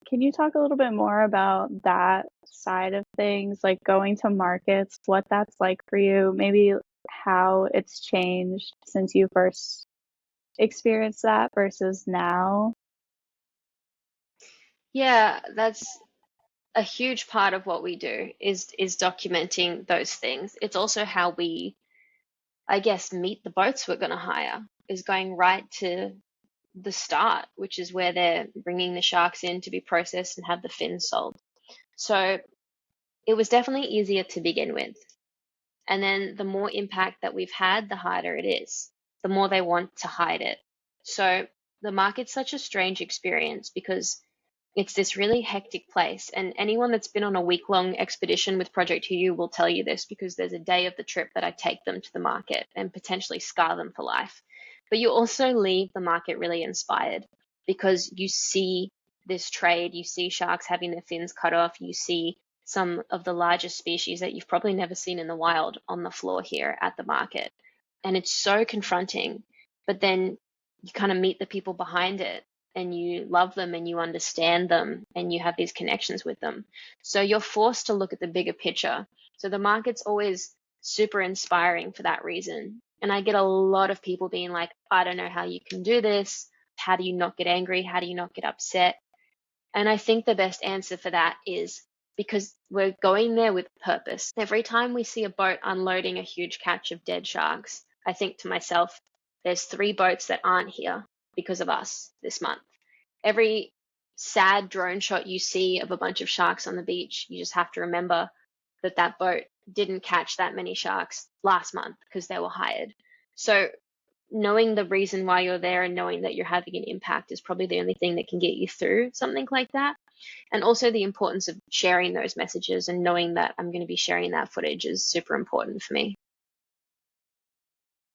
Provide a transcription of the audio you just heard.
Can you talk a little bit more about that side of things, like going to markets, what that's like for you, maybe how it's changed since you first experienced that versus now? Yeah, that's a huge part of what we do is documenting those things. It's also how we, I guess, meet the boats we're going to hire, is going right to the start, which is where they're bringing the sharks in to be processed and have the fins sold. So it was definitely easier to begin with. And then the more impact that we've had, the harder it is, the more they want to hide it. So the market's such a strange experience because it's this really hectic place. And anyone that's been on a week-long expedition with Project HU will tell you this because there's a day of the trip that I take them to the market and potentially scar them for life. But you also leave the market really inspired because you see this trade, you see sharks having their fins cut off, you see some of the largest species that you've probably never seen in the wild on the floor here at the market. And it's so confronting, but then you kind of meet the people behind it and you love them and you understand them and you have these connections with them. So you're forced to look at the bigger picture. So the market's always super inspiring for that reason. And I get a lot of people being like, I don't know how you can do this. How do you not get angry? How do you not get upset? And I think the best answer for that is because we're going there with purpose. Every time we see a boat unloading a huge catch of dead sharks, I think to myself, there's 3 boats that aren't here because of us this month. Every sad drone shot you see of a bunch of sharks on the beach, you just have to remember that that boat didn't catch that many sharks last month because they were hired. So knowing the reason why you're there and knowing that you're having an impact is probably the only thing that can get you through something like that. And also the importance of sharing those messages and knowing that I'm going to be sharing that footage is super important for me.